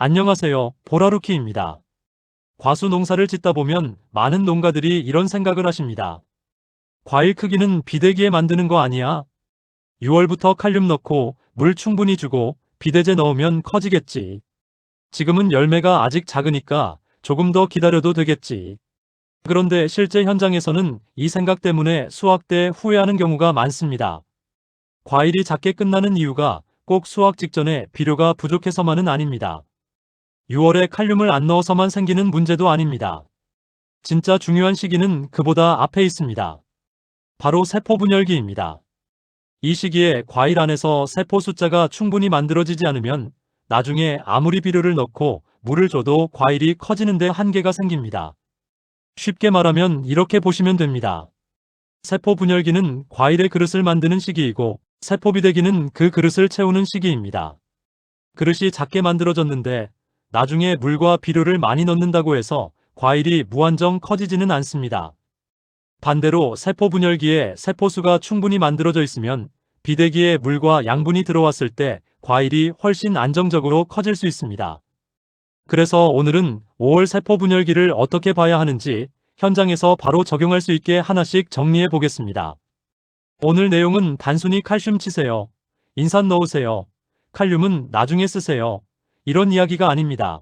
안녕하세요. 보라루키입니다. 과수 농사를 짓다 보면 많은 농가들이 이런 생각을 하십니다. 과일 크기는 비대기에 만드는 거 아니야? 6월부터 칼륨 넣고 물 충분히 주고 비대제 넣으면 커지겠지. 지금은 열매가 아직 작으니까 조금 더 기다려도 되겠지. 그런데 실제 현장에서는 이 생각 때문에 수확 때 후회하는 경우가 많습니다. 과일이 작게 끝나는 이유가 꼭 수확 직전에 비료가 부족해서만은 아닙니다. 6월에 칼륨을 안 넣어서만 생기는 문제도 아닙니다. 진짜 중요한 시기는 그보다 앞에 있습니다. 바로 세포 분열기입니다. 이 시기에 과일 안에서 세포 숫자가 충분히 만들어지지 않으면 나중에 아무리 비료를 넣고 물을 줘도 과일이 커지는데 한계가 생깁니다. 쉽게 말하면 이렇게 보시면 됩니다. 세포 분열기는 과일의 그릇을 만드는 시기이고 세포 비대기는 그 그릇을 채우는 시기입니다. 그릇이 작게 만들어졌는데 나중에 물과 비료를 많이 넣는다고 해서 과일이 무한정 커지지는 않습니다. 반대로 세포 분열기에 세포수가 충분히 만들어져 있으면 비대기에 물과 양분이 들어왔을 때 과일이 훨씬 안정적으로 커질 수 있습니다. 그래서 오늘은 5월 세포 분열기를 어떻게 봐야 하는지 현장에서 바로 적용할 수 있게 하나씩 정리해 보겠습니다. 오늘 내용은 단순히 칼슘 치세요, 인산 넣으세요, 칼륨은 나중에 쓰세요, 이런 이야기가 아닙니다.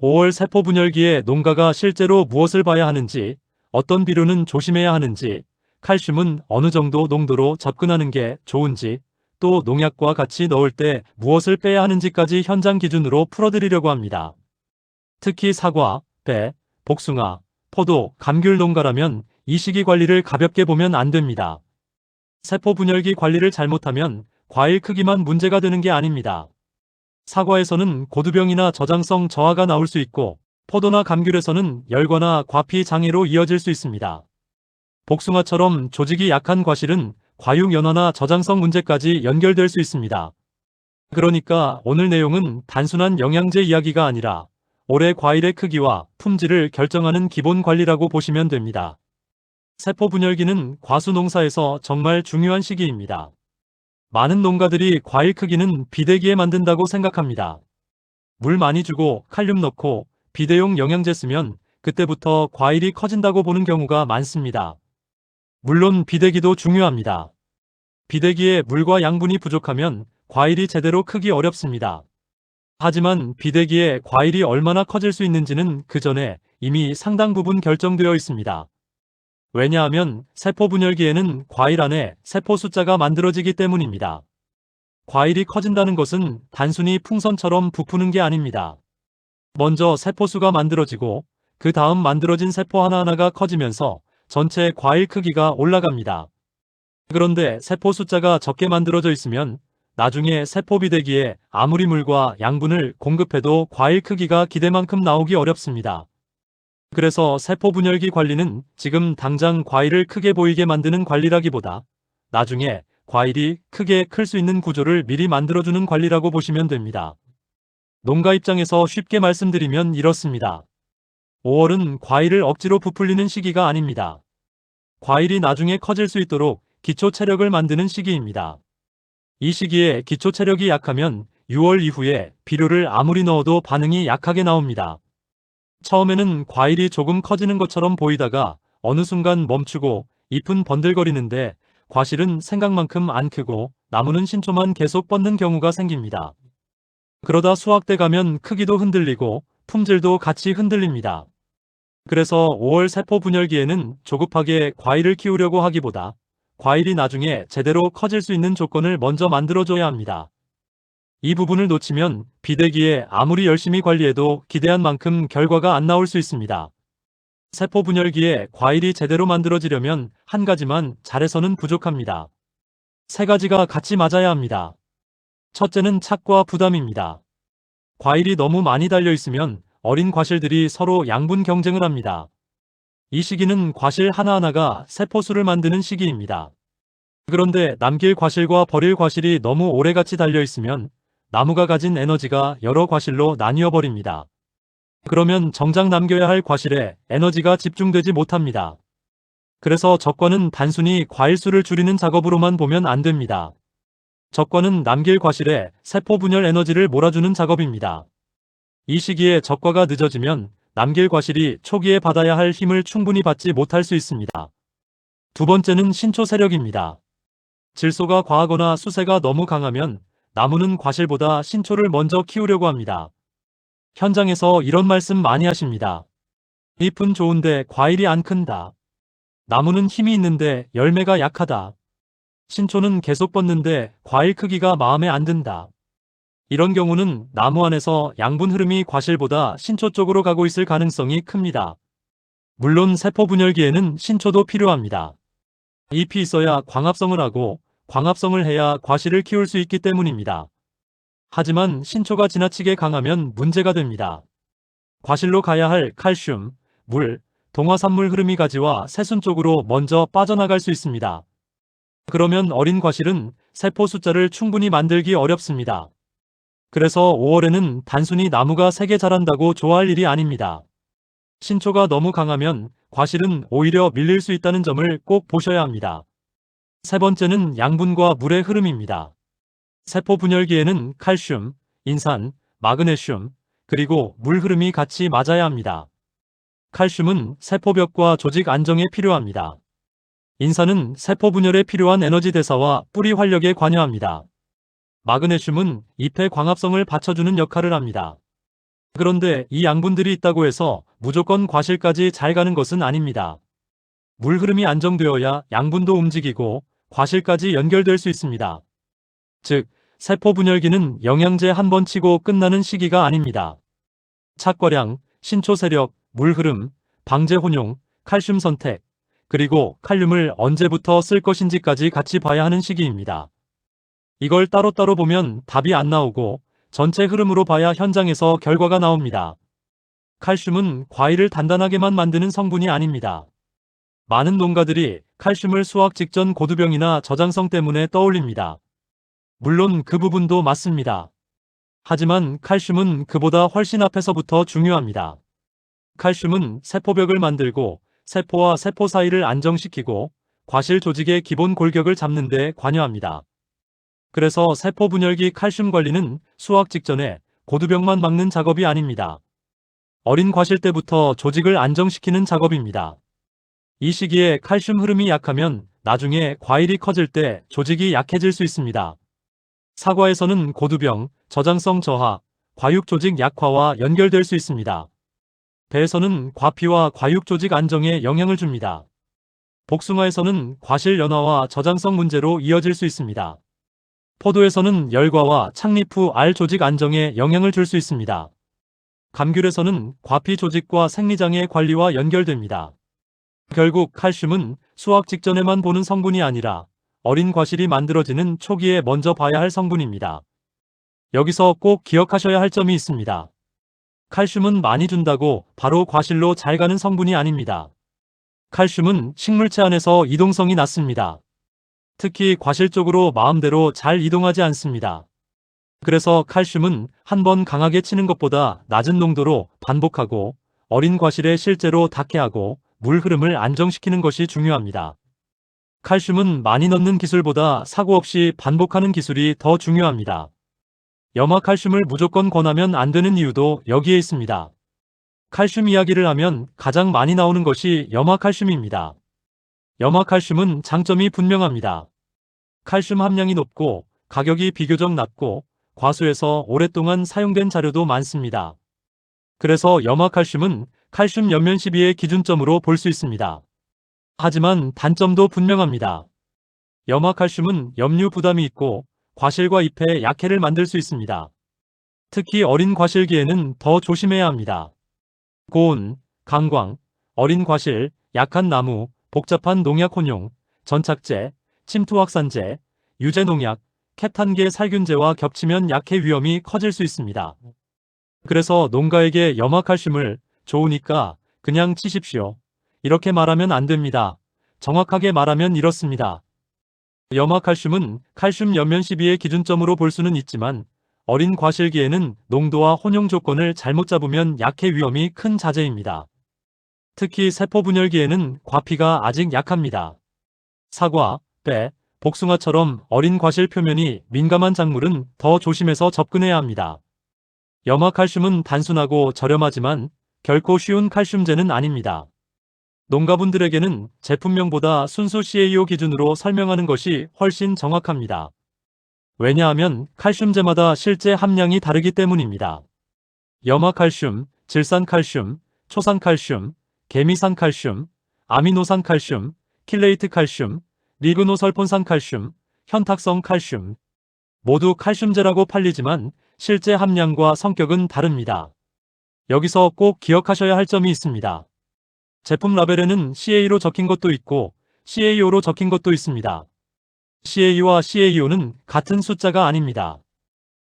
5월 세포 분열기에 농가가 실제로 무엇을 봐야 하는지, 어떤 비료는 조심해야 하는지, 칼슘은 어느 정도 농도로 접근하는 게 좋은지, 또 농약과 같이 넣을 때 무엇을 빼야 하는지까지 현장 기준으로 풀어드리려고 합니다. 특히 사과, 배, 복숭아, 포도, 감귤 농가라면 이 시기 관리를 가볍게 보면 안 됩니다. 세포 분열기 관리를 잘못하면 과일 크기만 문제가 되는 게 아닙니다. 사과에서는 고두병이나 저장성 저하가 나올 수 있고 포도나 감귤에서는 열과나 과피 장애로 이어질 수 있습니다. 복숭아처럼 조직이 약한 과실은 과육연화나 저장성 문제까지 연결될 수 있습니다. 그러니까 오늘 내용은 단순한 영양제 이야기가 아니라 올해 과일의 크기와 품질을 결정하는 기본 관리라고 보시면 됩니다. 세포 분열기는 과수 농사에서 정말 중요한 시기입니다. 많은 농가들이 과일 크기는 비대기에 만든다고 생각합니다. 물 많이 주고 칼륨 넣고 비대용 영양제 쓰면 그때부터 과일이 커진다고 보는 경우가 많습니다. 물론 비대기도 중요합니다. 비대기에 물과 양분이 부족하면 과일이 제대로 크기 어렵습니다. 하지만 비대기에 과일이 얼마나 커질 수 있는지는 그 전에 이미 상당 부분 결정되어 있습니다. 왜냐하면 세포 분열기에는 과일 안에 세포 숫자가 만들어지기 때문입니다. 과일이 커진다는 것은 단순히 풍선처럼 부푸는 게 아닙니다. 먼저 세포수가 만들어지고 그 다음 만들어진 세포 하나하나가 커지면서 전체 과일 크기가 올라갑니다. 그런데 세포 숫자가 적게 만들어져 있으면 나중에 세포 비대기에 아무리 물과 양분을 공급해도 과일 크기가 기대만큼 나오기 어렵습니다. 그래서 세포 분열기 관리는 지금 당장 과일을 크게 보이게 만드는 관리라기보다 나중에 과일이 크게 클 수 있는 구조를 미리 만들어주는 관리라고 보시면 됩니다. 농가 입장에서 쉽게 말씀드리면 이렇습니다. 5월은 과일을 억지로 부풀리는 시기가 아닙니다. 과일이 나중에 커질 수 있도록 기초 체력을 만드는 시기입니다. 이 시기에 기초 체력이 약하면 6월 이후에 비료를 아무리 넣어도 반응이 약하게 나옵니다. 처음에는 과일이 조금 커지는 것처럼 보이다가 어느 순간 멈추고 잎은 번들거리는데 과실은 생각만큼 안 크고 나무는 신초만 계속 뻗는 경우가 생깁니다. 그러다 수확 때 가면 크기도 흔들리고 품질도 같이 흔들립니다. 그래서 5월 세포 분열기에는 조급하게 과일을 키우려고 하기보다 과일이 나중에 제대로 커질 수 있는 조건을 먼저 만들어줘야 합니다. 이 부분을 놓치면 비대기에 아무리 열심히 관리해도 기대한 만큼 결과가 안 나올 수 있습니다. 세포 분열기에 과일이 제대로 만들어지려면 한 가지만 잘해서는 부족합니다. 세 가지가 같이 맞아야 합니다. 첫째는 착과 부담입니다. 과일이 너무 많이 달려 있으면 어린 과실들이 서로 양분 경쟁을 합니다. 이 시기는 과실 하나하나가 세포수를 만드는 시기입니다. 그런데 남길 과실과 버릴 과실이 너무 오래같이 달려 있으면 나무가 가진 에너지가 여러 과실로 나뉘어 버립니다. 그러면 정작 남겨야 할 과실에 에너지가 집중되지 못합니다. 그래서 적과는 단순히 과일 수를 줄이는 작업으로만 보면 안 됩니다. 적과는 남길 과실에 세포 분열 에너지를 몰아주는 작업입니다. 이 시기에 적과가 늦어지면 남길 과실이 초기에 받아야 할 힘을 충분히 받지 못할 수 있습니다. 두 번째는 신초 세력입니다. 질소가 과하거나 수세가 너무 강하면 나무는 과실보다 신초를 먼저 키우려고 합니다. 현장에서 이런 말씀 많이 하십니다. 잎은 좋은데 과일이 안 큰다. 나무는 힘이 있는데 열매가 약하다. 신초는 계속 뻗는데 과일 크기가 마음에 안 든다. 이런 경우는 나무 안에서 양분 흐름이 과실보다 신초 쪽으로 가고 있을 가능성이 큽니다. 물론 세포 분열기에는 신초도 필요합니다. 잎이 있어야 광합성을 하고 광합성을 해야 과실을 키울 수 있기 때문입니다. 하지만 신초가 지나치게 강하면 문제가 됩니다. 과실로 가야 할 칼슘, 물, 동화산물 흐름이 가지와 새순 쪽으로 먼저 빠져나갈 수 있습니다. 그러면 어린 과실은 세포 숫자를 충분히 만들기 어렵습니다. 그래서 5월에는 단순히 나무가 세게 자란다고 좋아할 일이 아닙니다. 신초가 너무 강하면 과실은 오히려 밀릴 수 있다는 점을 꼭 보셔야 합니다. 세 번째는 양분과 물의 흐름입니다. 세포 분열기에는 칼슘, 인산, 마그네슘, 그리고 물 흐름이 같이 맞아야 합니다. 칼슘은 세포벽과 조직 안정에 필요합니다. 인산은 세포 분열에 필요한 에너지 대사와 뿌리 활력에 관여합니다. 마그네슘은 잎의 광합성을 받쳐주는 역할을 합니다. 그런데 이 양분들이 있다고 해서 무조건 과실까지 잘 가는 것은 아닙니다. 물 흐름이 안정되어야 양분도 움직이고 과실까지 연결될 수 있습니다. 즉, 세포 분열기는 영양제 한 번 치고 끝나는 시기가 아닙니다. 착과량, 신초 세력, 물 흐름, 방제 혼용, 칼슘 선택, 그리고 칼륨을 언제부터 쓸 것인지까지 같이 봐야 하는 시기입니다. 이걸 따로따로 보면 답이 안 나오고 전체 흐름으로 봐야 현장에서 결과가 나옵니다. 칼슘은 과일을 단단하게만 만드는 성분이 아닙니다. 많은 농가들이 칼슘을 수확 직전 고두병이나 저장성 때문에 떠올립니다. 물론 그 부분도 맞습니다. 하지만 칼슘은 그보다 훨씬 앞에서부터 중요합니다. 칼슘은 세포벽을 만들고 세포와 세포 사이를 안정시키고 과실 조직의 기본 골격을 잡는 데 관여합니다. 그래서 세포 분열기 칼슘 관리는 수확 직전에 고두병만 막는 작업이 아닙니다. 어린 과실 때부터 조직을 안정시키는 작업입니다. 이 시기에 칼슘 흐름이 약하면 나중에 과일이 커질 때 조직이 약해질 수 있습니다. 사과에서는 고두병, 저장성 저하, 과육 조직 약화와 연결될 수 있습니다. 배에서는 과피와 과육 조직 안정에 영향을 줍니다. 복숭아에서는 과실 연화와 저장성 문제로 이어질 수 있습니다. 포도에서는 열과와 착립 후 알 조직 안정에 영향을 줄 수 있습니다. 감귤에서는 과피 조직과 생리장애 관리와 연결됩니다. 결국 칼슘은 수확 직전에만 보는 성분이 아니라 어린 과실이 만들어지는 초기에 먼저 봐야 할 성분입니다. 여기서 꼭 기억하셔야 할 점이 있습니다. 칼슘은 많이 준다고 바로 과실로 잘 가는 성분이 아닙니다. 칼슘은 식물체 안에서 이동성이 낮습니다. 특히 과실 쪽으로 마음대로 잘 이동하지 않습니다. 그래서 칼슘은 한 번 강하게 치는 것보다 낮은 농도로 반복하고 어린 과실에 실제로 닿게 하고 물 흐름을 안정시키는 것이 중요합니다. 칼슘은 많이 넣는 기술보다 사고 없이 반복하는 기술이 더 중요합니다. 염화칼슘을 무조건 권하면 안 되는 이유도 여기에 있습니다. 칼슘 이야기를 하면 가장 많이 나오는 것이 염화칼슘입니다. 염화칼슘은 장점이 분명합니다. 칼슘 함량이 높고 가격이 비교적 낮고 과수에서 오랫동안 사용된 자료도 많습니다. 그래서 염화칼슘은 칼슘 연면 시비의 기준점으로 볼 수 있습니다. 하지만 단점도 분명합니다. 염화칼슘은 염류 부담이 있고 과실과 잎에 약해를 만들 수 있습니다. 특히 어린 과실기에는 더 조심해야 합니다. 고온, 강광, 어린 과실, 약한 나무, 복잡한 농약 혼용, 전착제, 침투 확산제, 유제 농약, 캡탄계 살균제와 겹치면 약해 위험이 커질 수 있습니다. 그래서 농가에게 염화칼슘을 좋으니까 그냥 치십시오. 이렇게 말하면 안 됩니다. 정확하게 말하면 이렇습니다. 염화칼슘은 칼슘 연면 시비의 기준점으로 볼 수는 있지만 어린 과실기에는 농도와 혼용 조건을 잘못 잡으면 약해 위험이 큰 자재입니다. 특히 세포 분열기에는 과피가 아직 약합니다. 사과, 배, 복숭아처럼 어린 과실 표면이 민감한 작물은 더 조심해서 접근해야 합니다. 염화칼슘은 단순하고 저렴하지만 결코 쉬운 칼슘제는 아닙니다. 농가분들에게는 제품명보다 순수 CAO 기준으로 설명하는 것이 훨씬 정확합니다. 왜냐하면 칼슘제마다 실제 함량이 다르기 때문입니다. 염화칼슘, 질산칼슘, 초산칼슘, 개미산칼슘, 아미노산칼슘, 킬레이트칼슘, 리그노설폰산칼슘, 현탁성칼슘 모두 칼슘제라고 팔리지만 실제 함량과 성격은 다릅니다. 여기서 꼭 기억하셔야 할 점이 있습니다. 제품 라벨에는 CA로 적힌 것도 있고 CAO로 적힌 것도 있습니다. CA와 CAO는 같은 숫자가 아닙니다.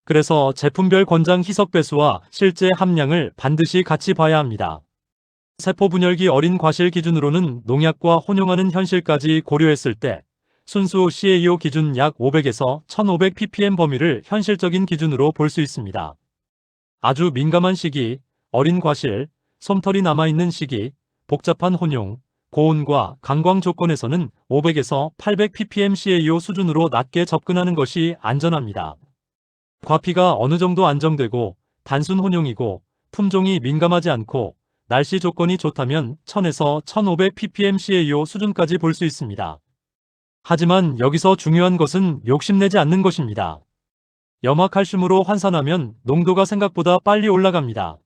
그래서 제품별 권장 희석 배수와 실제 함량을 반드시 같이 봐야 합니다. 세포 분열기 어린 과실 기준으로는 농약과 혼용하는 현실까지 고려했을 때 순수 CAO 기준 약 500에서 1500 ppm 범위를 현실적인 기준으로 볼 수 있습니다. 아주 민감한 시기, 어린 과실, 솜털이 남아있는 시기, 복잡한 혼용, 고온과 강광 조건에서는 500에서 800 ppm CAO 수준으로 낮게 접근하는 것이 안전합니다. 과피가 어느 정도 안정되고 단순 혼용이고 품종이 민감하지 않고 날씨 조건이 좋다면 1000에서 1500 ppm CAO 수준까지 볼 수 있습니다. 하지만 여기서 중요한 것은 욕심내지 않는 것입니다. 염화칼슘으로 환산하면 농도가 생각보다 빨리 올라갑니다.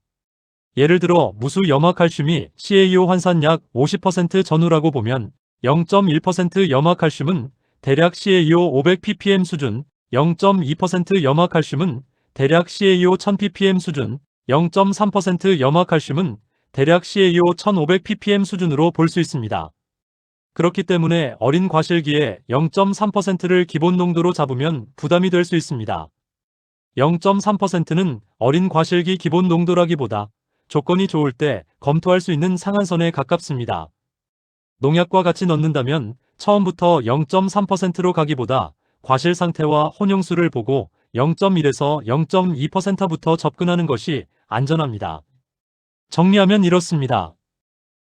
예를 들어 무수 염화칼슘이 CAO 환산 약 50% 전후라고 보면 0.1% 염화칼슘은 대략 CAO 500 ppm 수준, 0.2% 염화칼슘은 대략 CAO 1000 ppm 수준, 0.3% 염화칼슘은 대략 CAO 1500 ppm 수준으로 볼 수 있습니다. 그렇기 때문에 어린 과실기에 0.3%를 기본 농도로 잡으면 부담이 될 수 있습니다. 0.3%는 어린 과실기 기본 농도라기보다 조건이 좋을 때 검토할 수 있는 상한선에 가깝습니다. 농약과 같이 넣는다면 처음부터 0.3%로 가기보다 과실 상태와 혼용수를 보고 0.1에서 0.2%부터 접근하는 것이 안전합니다. 정리하면 이렇습니다.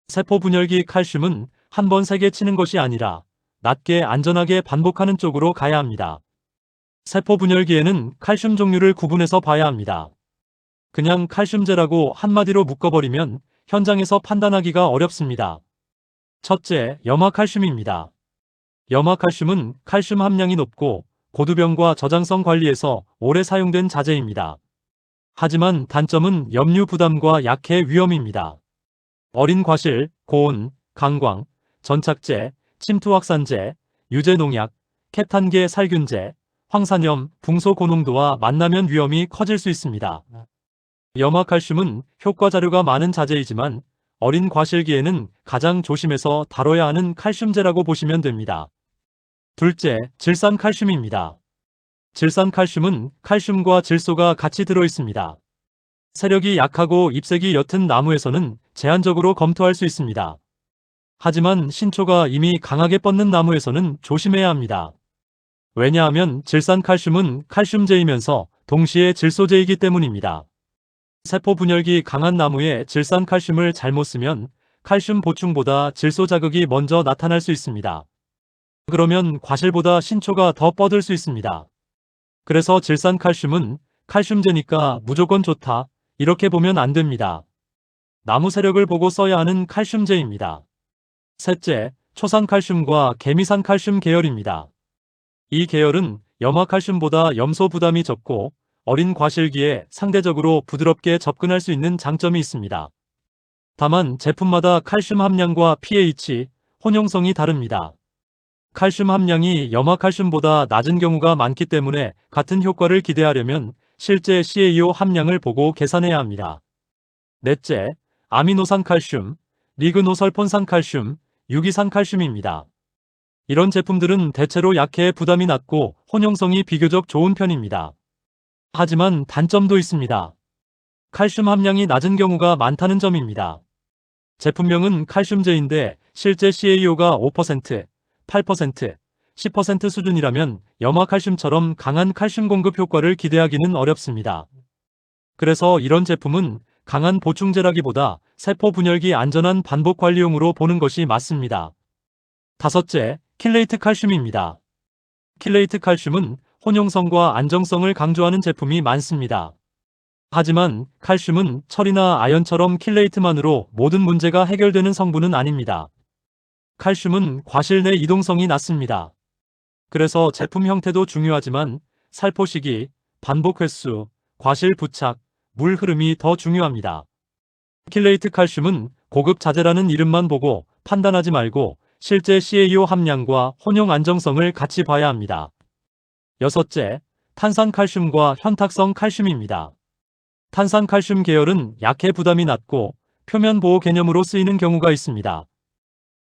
세포 분열기 칼슘은 한 번 세게 치는 것이 아니라 낮게 안전하게 반복하는 쪽으로 가야 합니다. 세포 분열기에는 칼슘 종류를 구분해서 봐야 합니다. 그냥 칼슘제라고 한마디로 묶어버리면 현장에서 판단하기가 어렵습니다. 첫째, 염화칼슘입니다. 염화칼슘은 칼슘 함량이 높고 고두병과 저장성 관리에서 오래 사용된 자재입니다. 하지만 단점은 염류 부담과 약해 위험입니다. 어린 과실, 고온, 강광, 전착제, 침투 확산제, 유제 농약, 캡탄계 살균제, 황산염, 붕소 고농도와 만나면 위험이 커질 수 있습니다. 염화칼슘은 효과 자료가 많은 자재이지만 어린 과실기에는 가장 조심해서 다뤄야 하는 칼슘제라고 보시면 됩니다. 둘째, 질산칼슘입니다. 질산칼슘은 칼슘과 질소가 같이 들어있습니다. 세력이 약하고 잎색이 옅은 나무에서는 제한적으로 검토할 수 있습니다. 하지만 신초가 이미 강하게 뻗는 나무에서는 조심해야 합니다. 왜냐하면 질산칼슘은 칼슘제이면서 동시에 질소제이기 때문입니다. 세포 분열기 강한 나무에 질산칼슘을 잘못 쓰면 칼슘 보충보다 질소 자극이 먼저 나타날 수 있습니다. 그러면 과실보다 신초가 더 뻗을 수 있습니다. 그래서 질산칼슘은 칼슘제니까 무조건 좋다, 이렇게 보면 안 됩니다. 나무 세력을 보고 써야 하는 칼슘제입니다. 셋째, 초산칼슘과 개미산칼슘 계열입니다. 이 계열은 염화칼슘보다 염소 부담이 적고 어린 과실기에 상대적으로 부드럽게 접근할 수 있는 장점이 있습니다. 다만 제품마다 칼슘 함량과 pH, 혼용성이 다릅니다. 칼슘 함량이 염화칼슘보다 낮은 경우가 많기 때문에 같은 효과를 기대하려면 실제 CAO 함량을 보고 계산해야 합니다. 넷째, 아미노산칼슘, 리그노설폰산칼슘, 유기산칼슘입니다. 이런 제품들은 대체로 약해 부담이 낮고 혼용성이 비교적 좋은 편입니다. 하지만 단점도 있습니다. 칼슘 함량이 낮은 경우가 많다는 점입니다. 제품명은 칼슘제인데 실제 CAO가 5%, 8%, 10% 수준이라면 염화칼슘처럼 강한 칼슘 공급 효과를 기대하기는 어렵습니다. 그래서 이런 제품은 강한 보충제라기보다 세포 분열기 안전한 반복 관리용으로 보는 것이 맞습니다. 다섯째, 킬레이트 칼슘입니다. 킬레이트 칼슘은 혼용성과 안정성을 강조하는 제품이 많습니다. 하지만 칼슘은 철이나 아연처럼 킬레이트만으로 모든 문제가 해결되는 성분은 아닙니다. 칼슘은 과실 내 이동성이 낮습니다. 그래서 제품 형태도 중요하지만 살포 시기, 반복 횟수, 과실 부착, 물 흐름이 더 중요합니다. 킬레이트 칼슘은 고급 자재라는 이름만 보고 판단하지 말고 실제 CaO 함량과 혼용 안정성을 같이 봐야 합니다. 여섯째, 탄산칼슘과 현탁성 칼슘입니다. 탄산칼슘 계열은 약해 부담이 낮고 표면 보호 개념으로 쓰이는 경우가 있습니다.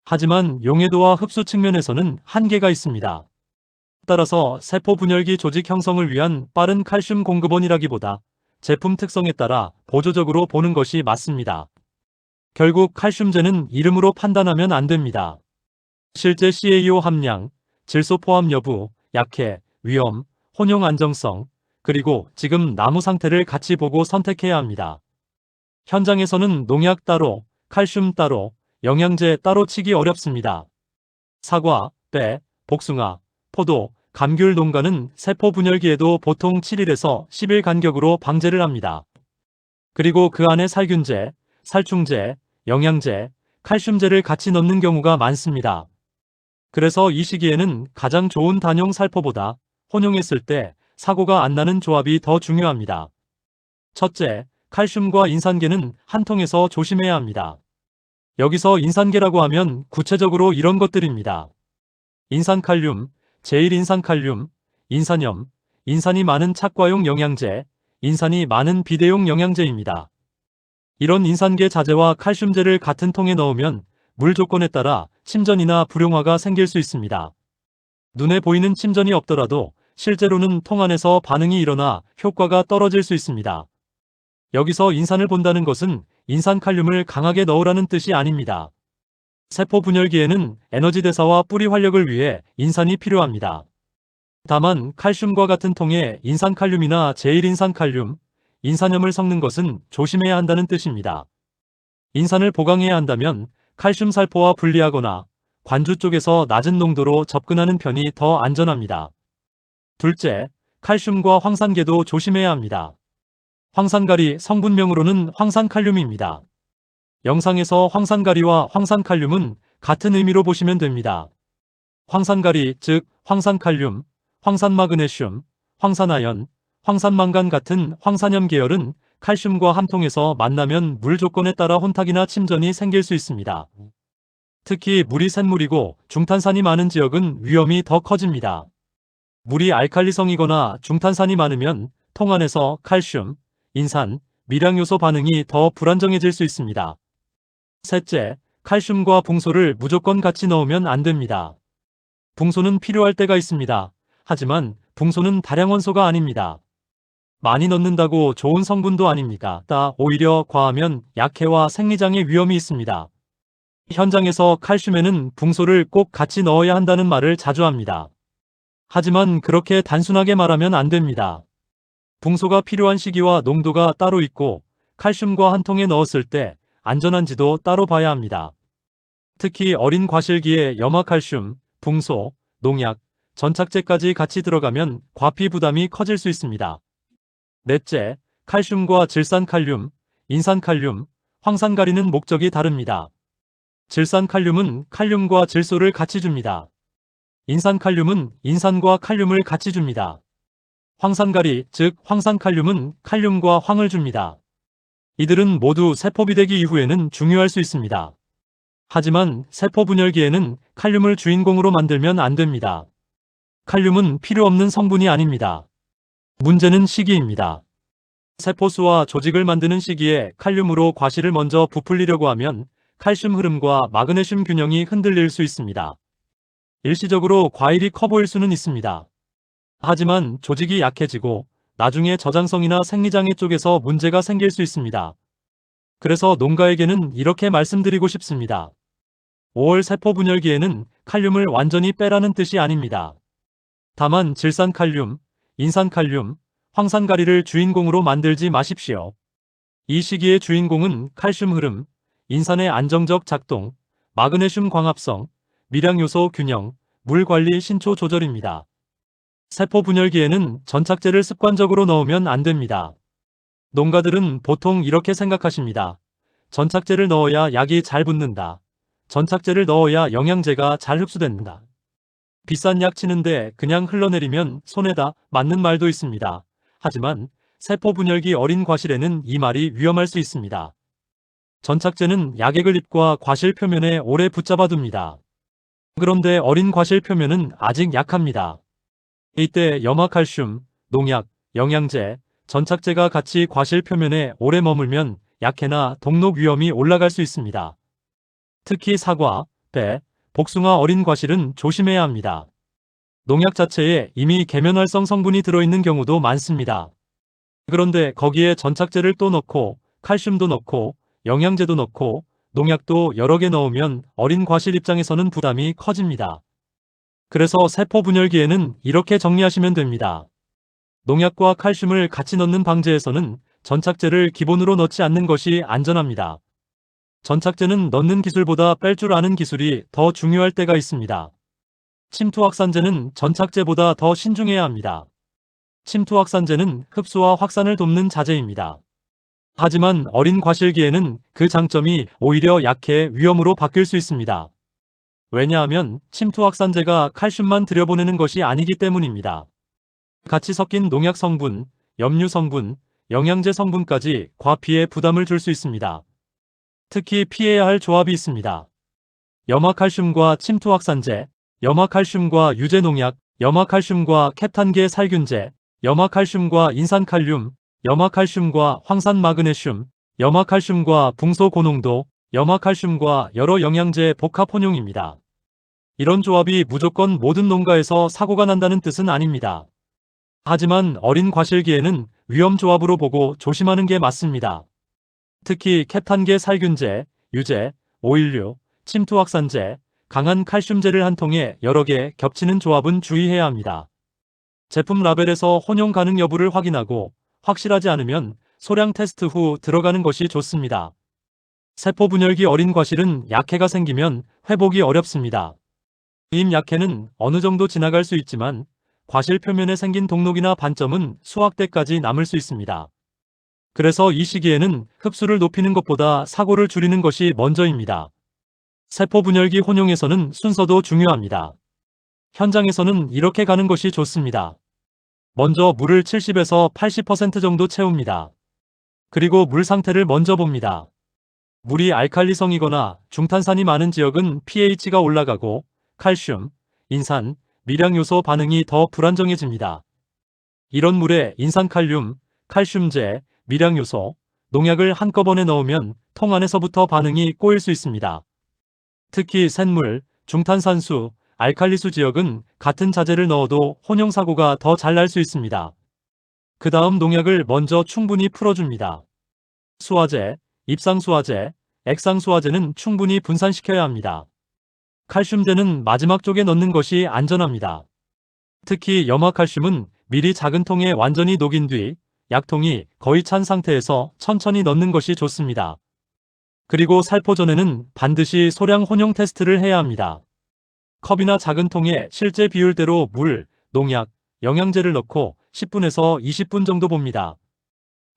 하지만 용해도와 흡수 측면에서는 한계가 있습니다. 따라서 세포 분열기 조직 형성을 위한 빠른 칼슘 공급원이라기보다 제품 특성에 따라 보조적으로 보는 것이 맞습니다. 결국 칼슘제는 이름으로 판단하면 안 됩니다. 실제 CaO 함량, 질소 포함 여부, 약해, 위험, 혼용 안정성, 그리고 지금 나무 상태를 같이 보고 선택해야 합니다. 현장에서는 농약 따로, 칼슘 따로, 영양제 따로 치기 어렵습니다. 사과, 배, 복숭아, 포도, 감귤 농가는 세포 분열기에도 보통 7일에서 10일 간격으로 방제를 합니다. 그리고 그 안에 살균제, 살충제, 영양제, 칼슘제를 같이 넣는 경우가 많습니다. 그래서 이 시기에는 가장 좋은 단용 살포보다 혼용했을 때 사고가 안 나는 조합이 더 중요합니다. 첫째, 칼슘과 인산계는 한 통에서 조심해야 합니다. 여기서 인산계라고 하면 구체적으로 이런 것들입니다. 인산칼륨, 제일인산칼륨, 인산염, 인산이 많은 착과용 영양제, 인산이 많은 비대용 영양제입니다. 이런 인산계 자재와 칼슘제를 같은 통에 넣으면 물 조건에 따라 침전이나 불용화가 생길 수 있습니다. 눈에 보이는 침전이 없더라도 실제로는 통 안에서 반응이 일어나 효과가 떨어질 수 있습니다. 여기서 인산을 본다는 것은 인산칼륨을 강하게 넣으라는 뜻이 아닙니다. 세포 분열기에는 에너지 대사와 뿌리 활력을 위해 인산이 필요합니다. 다만 칼슘과 같은 통에 인산칼륨이나 제일인산칼륨, 인산염을 섞는 것은 조심해야 한다는 뜻입니다. 인산을 보강해야 한다면 칼슘 살포와 분리하거나 관주 쪽에서 낮은 농도로 접근하는 편이 더 안전합니다. 둘째, 칼슘과 황산계도 조심해야 합니다. 황산가리 성분명으로는 황산칼륨입니다. 영상에서 황산가리와 황산칼륨은 같은 의미로 보시면 됩니다. 황산가리, 즉 황산칼륨, 황산마그네슘, 황산아연, 황산망간 같은 황산염 계열은 칼슘과 함통해서 만나면 물 조건에 따라 혼탁이나 침전이 생길 수 있습니다. 특히 물이 샘물이고 중탄산이 많은 지역은 위험이 더 커집니다. 물이 알칼리성이거나 중탄산이 많으면 통 안에서 칼슘, 인산, 미량요소 반응이 더 불안정해질 수 있습니다. 셋째, 칼슘과 붕소를 무조건 같이 넣으면 안 됩니다. 붕소는 필요할 때가 있습니다. 하지만 붕소는 다량원소가 아닙니다. 많이 넣는다고 좋은 성분도 아닙니다. 오히려 과하면 약해와 생리장애 위험이 있습니다. 현장에서 칼슘에는 붕소를 꼭 같이 넣어야 한다는 말을 자주 합니다. 하지만 그렇게 단순하게 말하면 안 됩니다. 붕소가 필요한 시기와 농도가 따로 있고 칼슘과 한 통에 넣었을 때 안전한지도 따로 봐야 합니다. 특히 어린 과실기에 염화칼슘, 붕소, 농약, 전착제까지 같이 들어가면 과피 부담이 커질 수 있습니다. 넷째, 칼슘과 질산칼륨, 인산칼륨, 황산가리는 목적이 다릅니다. 질산칼륨은 칼륨과 질소를 같이 줍니다. 인산칼륨은 인산과 칼륨을 같이 줍니다. 황산가리, 즉 황산칼륨은 칼륨과 황을 줍니다. 이들은 모두 세포 비대기 이후에는 중요할 수 있습니다. 하지만 세포 분열기에는 칼륨을 주인공으로 만들면 안 됩니다. 칼륨은 필요 없는 성분이 아닙니다. 문제는 시기입니다. 세포수와 조직을 만드는 시기에 칼륨으로 과실을 먼저 부풀리려고 하면 칼슘 흐름과 마그네슘 균형이 흔들릴 수 있습니다. 일시적으로 과일이 커 보일 수는 있습니다. 하지만 조직이 약해지고 나중에 저장성이나 생리장애 쪽에서 문제가 생길 수 있습니다. 그래서 농가에게는 이렇게 말씀드리고 싶습니다. 5월 세포 분열기에는 칼륨을 완전히 빼라는 뜻이 아닙니다. 다만 질산칼륨, 인산칼륨, 황산가리를 주인공으로 만들지 마십시오. 이 시기의 주인공은 칼슘 흐름, 인산의 안정적 작동, 마그네슘 광합성, 미량요소 균형, 물 관리 신초 조절입니다. 세포 분열기에는 전착제를 습관적으로 넣으면 안 됩니다. 농가들은 보통 이렇게 생각하십니다. 전착제를 넣어야 약이 잘 붙는다. 전착제를 넣어야 영양제가 잘 흡수된다. 비싼 약 치는데 그냥 흘러내리면 손에다 맞는 말도 있습니다. 하지만 세포 분열기 어린 과실에는 이 말이 위험할 수 있습니다. 전착제는 약의 글립과 과실 표면에 오래 붙잡아둡니다. 그런데 어린 과실 표면은 아직 약합니다. 이때 염화칼슘, 농약, 영양제, 전착제가 같이 과실 표면에 오래 머물면 약해나 동록 위험이 올라갈 수 있습니다. 특히 사과, 배, 복숭아 어린 과실은 조심해야 합니다. 농약 자체에 이미 계면활성 성분이 들어있는 경우도 많습니다. 그런데 거기에 전착제를 또 넣고 칼슘도 넣고 영양제도 넣고 농약도 여러 개 넣으면 어린 과실 입장에서는 부담이 커집니다. 그래서 세포 분열기에는 이렇게 정리하시면 됩니다. 농약과 칼슘을 같이 넣는 방제에서는 전착제를 기본으로 넣지 않는 것이 안전합니다. 전착제는 넣는 기술보다 뺄 줄 아는 기술이 더 중요할 때가 있습니다. 침투 확산제는 전착제보다 더 신중해야 합니다. 침투 확산제는 흡수와 확산을 돕는 자재입니다. 하지만 어린 과실기에는 그 장점이 오히려 약해 위험으로 바뀔 수 있습니다. 왜냐하면 침투 확산제가 칼슘만 들여보내는 것이 아니기 때문입니다. 같이 섞인 농약 성분, 염류 성분, 영양제 성분까지 과피에 부담을 줄 수 있습니다. 특히 피해야 할 조합이 있습니다. 염화칼슘과 침투 확산제, 염화칼슘과 유제농약, 염화칼슘과 캡탄계 살균제, 염화칼슘과 인산칼륨, 염화칼슘과 황산마그네슘, 염화칼슘과 붕소고농도, 염화칼슘과 여러 영양제 복합 혼용입니다. 이런 조합이 무조건 모든 농가에서 사고가 난다는 뜻은 아닙니다. 하지만 어린 과실기에는 위험 조합으로 보고 조심하는 게 맞습니다. 특히 캡탄계 살균제, 유제, 오일류, 침투 확산제, 강한 칼슘제를 한 통에 여러 개 겹치는 조합은 주의해야 합니다. 제품 라벨에서 혼용 가능 여부를 확인하고 확실하지 않으면 소량 테스트 후 들어가는 것이 좋습니다. 세포 분열기 어린 과실은 약해가 생기면 회복이 어렵습니다. 약해는 어느 정도 지나갈 수 있지만 과실 표면에 생긴 동록이나 반점은 수확 때까지 남을 수 있습니다. 그래서 이 시기에는 흡수를 높이는 것보다 사고를 줄이는 것이 먼저입니다. 세포 분열기 혼용에서는 순서도 중요합니다. 현장에서는 이렇게 가는 것이 좋습니다. 먼저 물을 70에서 80% 정도 채웁니다. 그리고 물 상태를 먼저 봅니다. 물이 알칼리성이거나 중탄산이 많은 지역은 pH가 올라가고 칼슘, 인산, 미량 요소 반응이 더 불안정해집니다. 이런 물에 인산칼륨, 칼슘제, 미량 요소, 농약을 한꺼번에 넣으면 통 안에서부터 반응이 꼬일 수 있습니다. 특히 쇳물, 중탄산수, 알칼리수 지역은 같은 자재를 넣어도 혼용사고가 더 잘 날 수 있습니다. 그 다음 농약을 먼저 충분히 풀어줍니다. 수화제, 입상수화제, 액상수화제는 충분히 분산시켜야 합니다. 칼슘제는 마지막 쪽에 넣는 것이 안전합니다. 특히 염화칼슘은 미리 작은 통에 완전히 녹인 뒤 약통이 거의 찬 상태에서 천천히 넣는 것이 좋습니다. 그리고 살포 전에는 반드시 소량 혼용 테스트를 해야 합니다. 컵이나 작은 통에 실제 비율대로 물, 농약, 영양제를 넣고 10분에서 20분 정도 봅니다.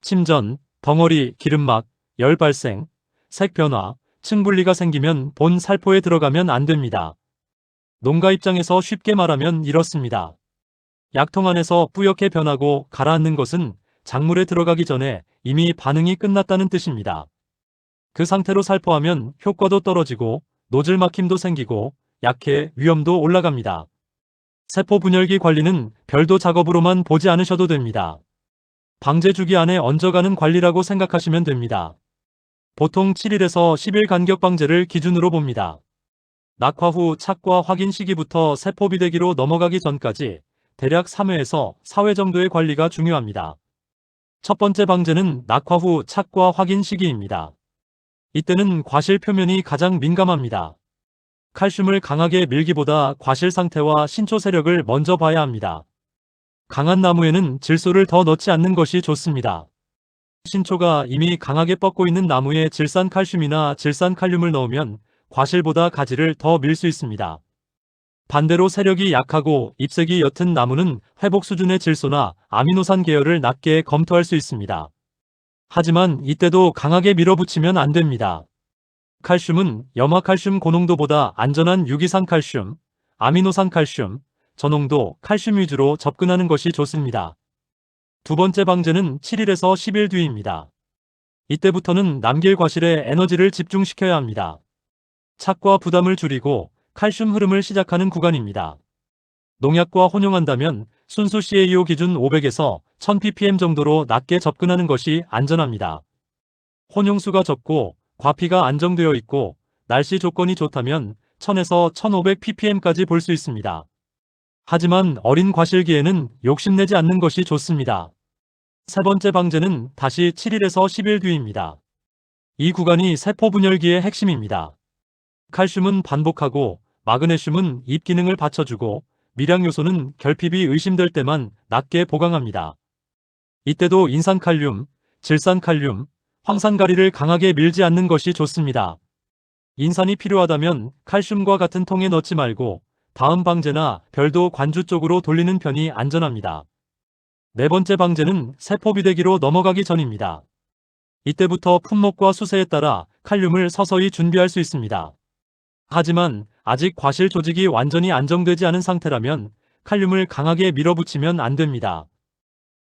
침전, 덩어리, 기름막, 열 발생, 색 변화, 층 분리가 생기면 본 살포에 들어가면 안 됩니다. 농가 입장에서 쉽게 말하면 이렇습니다. 약통 안에서 뿌옇게 변하고 가라앉는 것은 작물에 들어가기 전에 이미 반응이 끝났다는 뜻입니다. 그 상태로 살포하면 효과도 떨어지고 노즐 막힘도 생기고 약해 위험도 올라갑니다. 세포 분열기 관리는 별도 작업으로만 보지 않으셔도 됩니다. 방제 주기 안에 얹어가는 관리라고 생각하시면 됩니다. 보통 7일에서 10일 간격 방제를 기준으로 봅니다. 낙화 후 착과 확인 시기부터 세포 비대기로 넘어가기 전까지 대략 3회에서 4회 정도의 관리가 중요합니다. 첫 번째 방제는 낙화 후 착과 확인 시기입니다. 이때는 과실 표면이 가장 민감합니다. 칼슘을 강하게 밀기보다 과실 상태와 신초 세력을 먼저 봐야 합니다. 강한 나무에는 질소를 더 넣지 않는 것이 좋습니다. 신초가 이미 강하게 뻗고 있는 나무에 질산칼슘이나 질산칼륨을 넣으면 과실보다 가지를 더 밀 수 있습니다. 반대로 세력이 약하고 잎색이 옅은 나무는 회복 수준의 질소나 아미노산 계열을 낮게 검토할 수 있습니다. 하지만 이때도 강하게 밀어붙이면 안 됩니다. 칼슘은 염화칼슘 고농도보다 안전한 유기산칼슘, 아미노산칼슘, 저농도 칼슘 위주로 접근하는 것이 좋습니다. 두 번째 방제는 7일에서 10일 뒤입니다. 이때부터는 남길 과실에 에너지를 집중시켜야 합니다. 착과 부담을 줄이고 칼슘 흐름을 시작하는 구간입니다. 농약과 혼용한다면 순수 CaO 기준 500에서 1000ppm 정도로 낮게 접근하는 것이 안전합니다. 혼용수가 적고 과피가 안정되어 있고 날씨 조건이 좋다면 1000에서 1500ppm까지 볼 수 있습니다. 하지만 어린 과실기에는 욕심내지 않는 것이 좋습니다. 세 번째 방제는 다시 7일에서 10일 뒤입니다. 이 구간이 세포 분열기의 핵심입니다. 칼슘은 반복하고 마그네슘은 잎 기능을 받쳐주고 미량 요소는 결핍이 의심될 때만 낮게 보강합니다. 이때도 인산칼륨, 질산칼륨, 황산가리를 강하게 밀지 않는 것이 좋습니다. 인산이 필요하다면 칼슘과 같은 통에 넣지 말고 다음 방제나 별도 관주 쪽으로 돌리는 편이 안전합니다. 네 번째 방제는 세포 비대기로 넘어가기 전입니다. 이때부터 품목과 수세에 따라 칼륨을 서서히 준비할 수 있습니다. 하지만 아직 과실 조직이 완전히 안정되지 않은 상태라면 칼륨을 강하게 밀어붙이면 안 됩니다.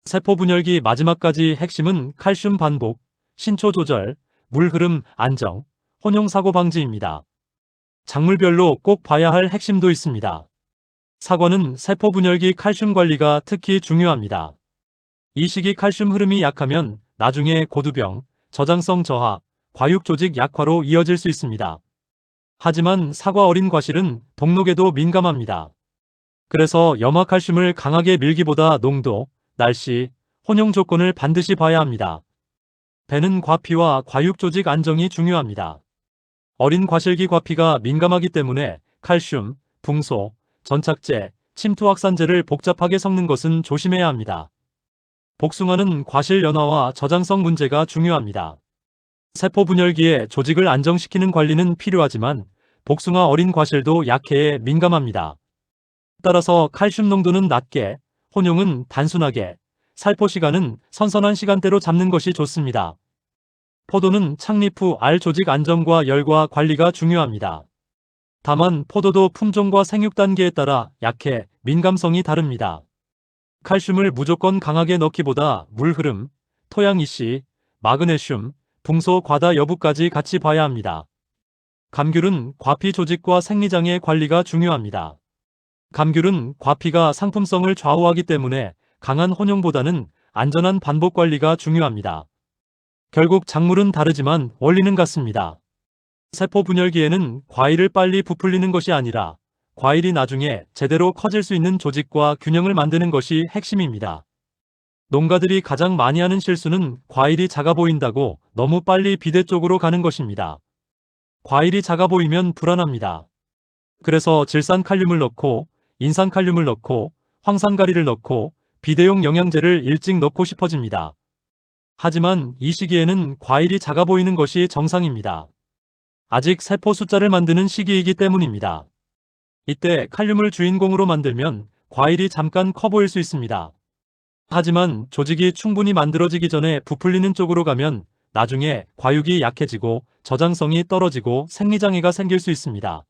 세포 분열기 마지막까지 핵심은 칼슘 반복, 신초 조절, 물 흐름 안정, 혼용 사고 방지입니다. 작물별로 꼭 봐야 할 핵심도 있습니다. 사과는 세포 분열기 칼슘 관리가 특히 중요합니다. 이 시기 칼슘 흐름이 약하면 나중에 고두병, 저장성 저하, 과육 조직 약화로 이어질 수 있습니다. 하지만 사과 어린 과실은 동록에도 민감합니다. 그래서 염화칼슘을 강하게 밀기보다 농도, 날씨, 혼용 조건을 반드시 봐야 합니다. 배는 과피와 과육 조직 안정이 중요합니다. 어린 과실기 과피가 민감하기 때문에 칼슘, 붕소, 전착제, 침투확산제를 복잡하게 섞는 것은 조심해야 합니다. 복숭아는 과실 연화와 저장성 문제가 중요합니다. 세포 분열기에 조직을 안정시키는 관리는 필요하지만 복숭아 어린 과실도 약해에 민감합니다. 따라서 칼슘 농도는 낮게, 혼용은 단순하게, 살포 시간은 선선한 시간대로 잡는 것이 좋습니다. 포도는 창립 후 알 조직 안정과 열과 관리가 중요합니다. 다만 포도도 품종과 생육 단계에 따라 약해, 민감성이 다릅니다. 칼슘을 무조건 강하게 넣기보다 물 흐름, 토양 이씨, 마그네슘, 붕소 과다 여부까지 같이 봐야 합니다. 감귤은 과피 조직과 생리장애 관리가 중요합니다. 감귤은 과피가 상품성을 좌우하기 때문에 강한 혼용보다는 안전한 반복 관리가 중요합니다. 결국 작물은 다르지만 원리는 같습니다. 세포 분열기에는 과일을 빨리 부풀리는 것이 아니라 과일이 나중에 제대로 커질 수 있는 조직과 균형을 만드는 것이 핵심입니다. 농가들이 가장 많이 하는 실수는 과일이 작아 보인다고 너무 빨리 비대 쪽으로 가는 것입니다. 과일이 작아 보이면 불안합니다. 그래서 질산칼륨을 넣고 인산칼륨을 넣고 황산가리를 넣고 비대용 영양제를 일찍 넣고 싶어집니다. 하지만 이 시기에는 과일이 작아 보이는 것이 정상입니다. 아직 세포 숫자를 만드는 시기이기 때문입니다. 이때 칼륨을 주인공으로 만들면 과일이 잠깐 커 보일 수 있습니다. 하지만 조직이 충분히 만들어지기 전에 부풀리는 쪽으로 가면 나중에 과육이 약해지고 저장성이 떨어지고 생리장애가 생길 수 있습니다.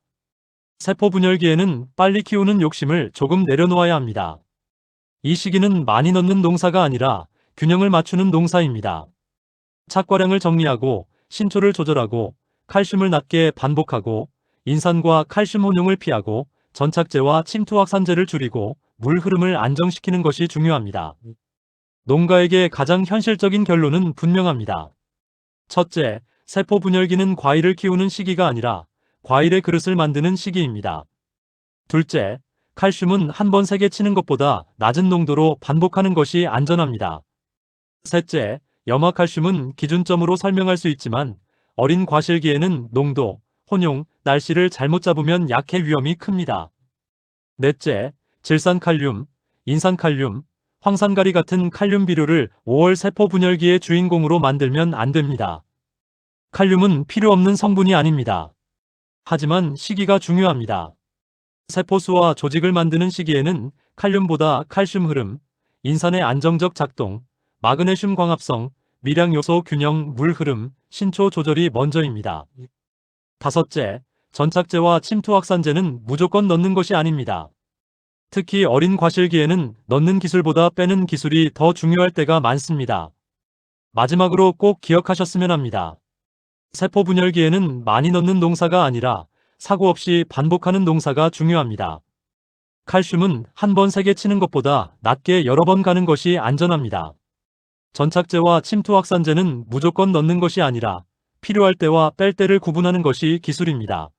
세포 분열기에는 빨리 키우는 욕심을 조금 내려놓아야 합니다. 이 시기는 많이 넣는 농사가 아니라 균형을 맞추는 농사입니다. 착과량을 정리하고 신초를 조절하고 칼슘을 낮게 반복하고 인산과 칼슘 혼용을 피하고 전착제와 침투확산제를 줄이고 물 흐름을 안정시키는 것이 중요합니다. 농가에게 가장 현실적인 결론은 분명합니다. 첫째, 세포 분열기는 과일을 키우는 시기가 아니라 과일의 그릇을 만드는 시기입니다. 둘째, 칼슘은 한 번 세게 치는 것보다 낮은 농도로 반복하는 것이 안전합니다. 셋째, 염화칼슘은 기준점으로 설명할 수 있지만 어린 과실기에는 농도, 혼용, 날씨를 잘못 잡으면 약해 위험이 큽니다. 넷째, 질산칼륨, 인산칼륨, 황산가리 같은 칼륨 비료를 5월 세포 분열기의 주인공으로 만들면 안 됩니다. 칼륨은 필요 없는 성분이 아닙니다. 하지만 시기가 중요합니다. 세포수와 조직을 만드는 시기에는 칼륨보다 칼슘 흐름, 인산의 안정적 작동, 마그네슘 광합성, 미량 요소 균형, 물 흐름, 신초 조절이 먼저입니다. 다섯째, 전착제와 침투 확산제는 무조건 넣는 것이 아닙니다. 특히 어린 과실기에는 넣는 기술보다 빼는 기술이 더 중요할 때가 많습니다. 마지막으로 꼭 기억하셨으면 합니다. 세포 분열기에는 많이 넣는 농사가 아니라 사고 없이 반복하는 농사가 중요합니다. 칼슘은 한 번 세게 치는 것보다 낮게 여러 번 가는 것이 안전합니다. 전착제와 침투 확산제는 무조건 넣는 것이 아니라 필요할 때와 뺄 때를 구분하는 것이 기술입니다.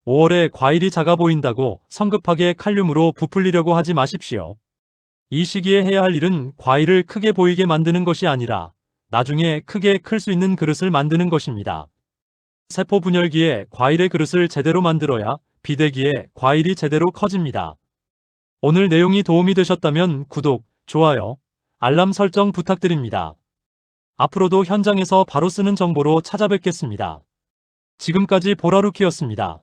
5월에 과일이 작아 보인다고 성급하게 칼륨으로 부풀리려고 하지 마십시오. 이 시기에 해야 할 일은 과일을 크게 보이게 만드는 것이 아니라 나중에 크게 클 수 있는 그릇을 만드는 것입니다. 세포 분열기에 과일의 그릇을 제대로 만들어야 비대기에 과일이 제대로 커집니다. 오늘 내용이 도움이 되셨다면 구독, 좋아요, 알람 설정 부탁드립니다. 앞으로도 현장에서 바로 쓰는 정보로 찾아뵙겠습니다. 지금까지 보라루키였습니다.